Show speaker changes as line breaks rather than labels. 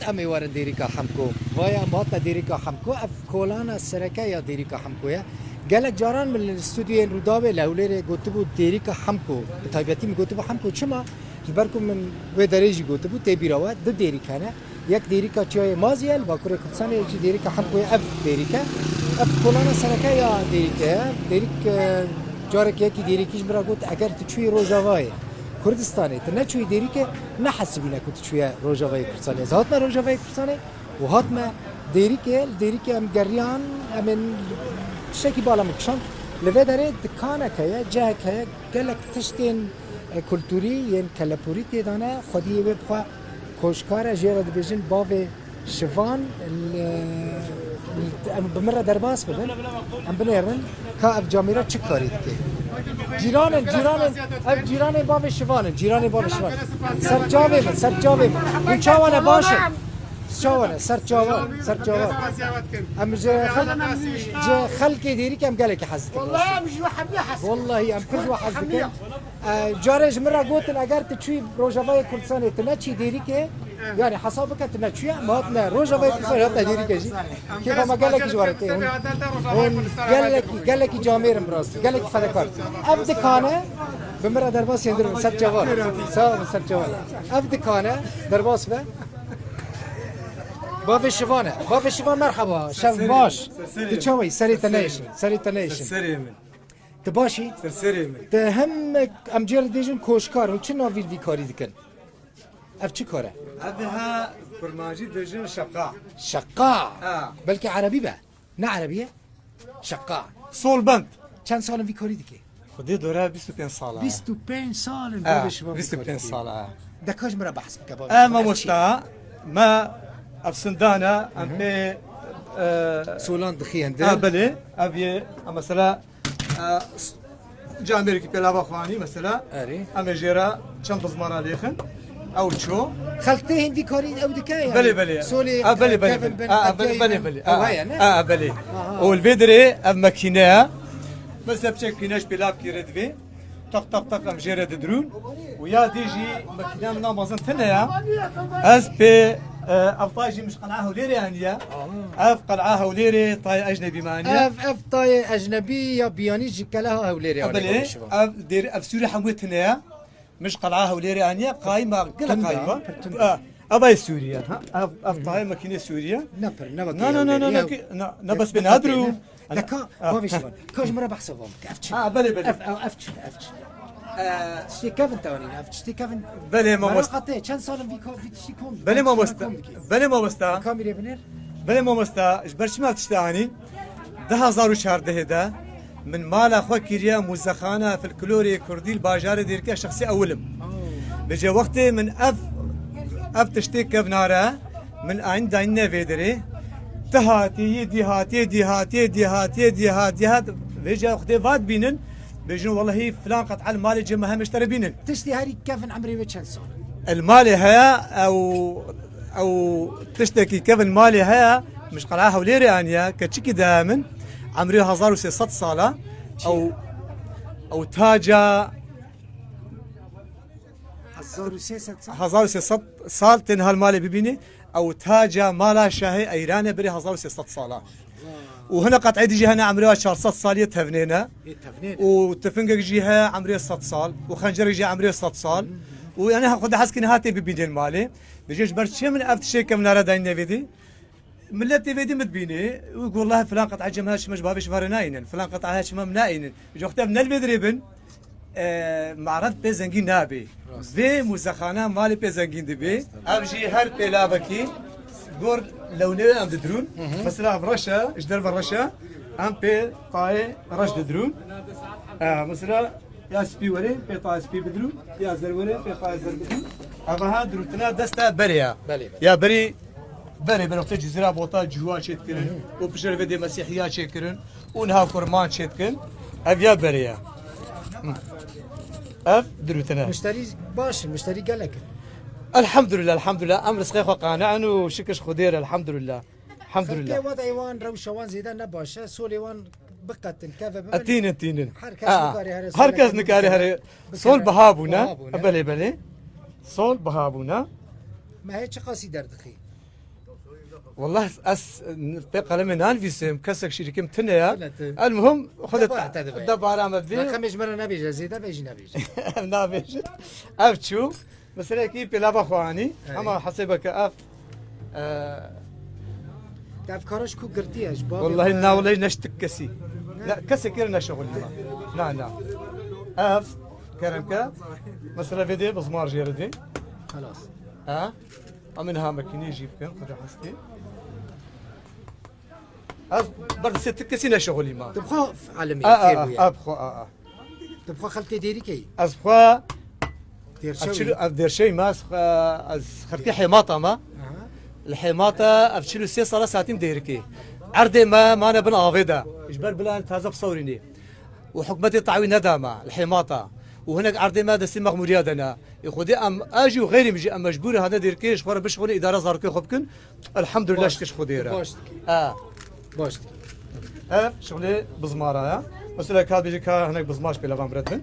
أمي ورا ديريكا حمكو ويا ماتا ديريكا حمكو أف كولانا السركة يا ديريكا حمكو يا قالك جاران من الاستوديو الرودابي لأولي قلتبو ديريكا حمكو طيبتي من قلتبو حمكو شما جبركم من ودريجي قلتبو تبيروات دو ديريكا أنا يك ديريكا تشوي مازيال باكوري كتساني يجي ديريكا حمكو يا أف ديريكا أف كولانا السركة يا ديريكا ديريك جارك يكي ديريكيش برا قلت أجر تشوي روجافاي كردستاني تنشوي ديريكه نحسبينا كنت شويه روجافاي كردستاني هاتنا روجافاي كردستاني وهاتنا ديريكه ام جريان من شكي بالا مكشان لفدره دكانه كيا جاك هيا قالك تشتين كولتوري ين كلابوري تدانا خديه بخوا كوشكاره جيرا دبيجن بافي شفان بمره درباس بدن ام بنيرن كاف جاميرا تشكاري دكي جيران باب شوان سر جاوي من چاوانه باشه چاوانه سر چاوان ام خلقي ديري كم قالك حزك
والله مش واحد بيحس
والله ام كل واحد حزك جارج مره قلت اگر تشوي روجافاي كردستاني تنشي ديري كي يعني حسابك تنشي ما تنا روجافاي كردستاني هتا ديري كي كيف ما قالك جوارك قال لك جامير مراس قال لك فدكار ابدكانه بمره درباس يندر سر جوار سر جوار ابدكانه درباس به باب الشفان مرحبا شف باش تشوي سريت نيشن
سرسري
تباشي
سرسري
تهم امجر ديجن كوشكار و چه ناویل وی کاری دکن اف چه کاره
هذا برماجي دجن
شقاع بلکه عربی به نه عربیه شقاع
صول بند
چند سال وی کاری دکی
خدي دوره 25 ساله
25 سال باب الشفان
25 ساله
دکاج مرا بحث بك باب
ما مشتا ما افسندانا ام بي
سولان دخي هندل
بلي ابي مثلا جامير كي بلا بخواني مثلا
اري
ام جيرا چند زمانه ليخن او شو
خلطه هندي كوري او دكاي
بلي
سولي
بلي بلي والفيدري ام ماكينه مثلا بشكيناش بلاف كي ردفي طق ام جيرا درون ويا ديجي ماكينه من امازون تنيا اس بي افطاجي مش قلعه وليري انيا اف قلعه وليري طاي اجنبي مانيا
اف طاي اجنبي يا بياني جكلها وليري
بلي اف دير اف سوري حموتنا مش قلعه وليري انيا قايمه قل قايمه اباي سوريا اف طاي ماكينه سوريا
نبر
لا بس بنادرو
لكا ما فيش كاج مره بحسبهم افتش
بلي
افتش تشتي كيفن تاوني تشتي كيفن
بلي ما مست
قطع كان صار في تشتي كوم
بلي ما مستا
كاميرا بنر
بلي ما مستا اجبرش ما تشتاني 2014 ده من مال اخو كيريا مزخانه في الكلوري كردي الباجار ديركا شخصي اولم بيجي وقت من اف تشتي كيفناره من عند عندنا فيدري تهاتي دي هات بيجي وقت فاد بينن بيجون والله فلان قطع المال جمعها مشتري بينن
تشتي هاري كيفن عمري بتشان صار
المالي هيا او تشتكي كيف المالي هيا مش قلعها وليري انيا كتشكي دائما عمري 1600 صاله او تاجا 1600 صال تنها المالي ببيني او تاجا مالا شاهي ايراني بري 1600 صاله وهنا قطعه دي هنا عمرها 400 صال يتهفنينا وتفنقق جيها عمرها 6 صال وخنجر جي عمرها 6 صال وانا هاخذ حسكن هاتي ببيدين مالي بيجيش برشي من افت شي كم نرى داين فيدي ملتي فيدي متبيني ويقول والله فلان قطعه جمهاش مش بابش فرناين فلان قطعه هاش ممناين جو اختار من الفيدريبن معرض بيزنجين نابي في مزخانه مالي بيزنجين دبي ابجي هر بلابكي قور لوني ام درون مثلا برشا اجدر برشا ام بي طاي رش درون مثلا يا سبي وري بي طاي سبي بدرون يا زر وري بي طاي زر بدرون اما ها دروتنا دستا بريا يا بري وقت جزيره بوطا جوا شيتكرن وبشر فيدي مسيحيات شيتكرن ونها كرمان شيتكن افيا بريا اف دروتنا
مشتري قالك
الحمد لله امر سخيخ قانع وشكش خدير الحمد لله
وضع ايوان روشوان زيدان نباشا سوليوان بقت الكافه
اتين هركز نكاري هري صول بهابونا بلي صول بهابونا
ما هي قصيدة دخي
والله في قلم نانفيسم كسك شركة تنيا
لا
المهم خذت
دبا
دبارة
ما
مبي
خمس مرة نبيجي زيدا بيجي نبيجي
نابش أفتشو مثلا كي بلا بخواني
أي.
أما حسبك أف
أفكارش كو قرتي أجباب
والله إنا والله نشتك كسي لا كسي كيرنا شغل لا لا أف كرمك مثلا فيديو بزمار جيردي
خلاص
أمنها ماكيني يجيب كان خذ حسيتي أف برد ستك كسينا شغلي ما
تبخو عالمي
أبخو
تبخو خلتي ديري كي
أزخوا
دير
أفشلو
شوي
أفدير شيء ما أز خرتي حماطة ما الحماطة أفشلو 6 ساعتين ديركي عردي ما أنا بن عافيدا إجبار بلا تهذا بصوريني وحكمتي طعوي ندامة الحماطة وهناك عردي ما دسي مغموريات أنا يخدي أم أجي وغيري مجي أم مجبور هذا ديركي شخورة بشغل إدارة زاركي خبكن الحمد لله شكش خديرة
باشتكي باشتكي
شغلي بزمارة مثلا كاد بيجي كا هناك بزماش بلا بامبرتن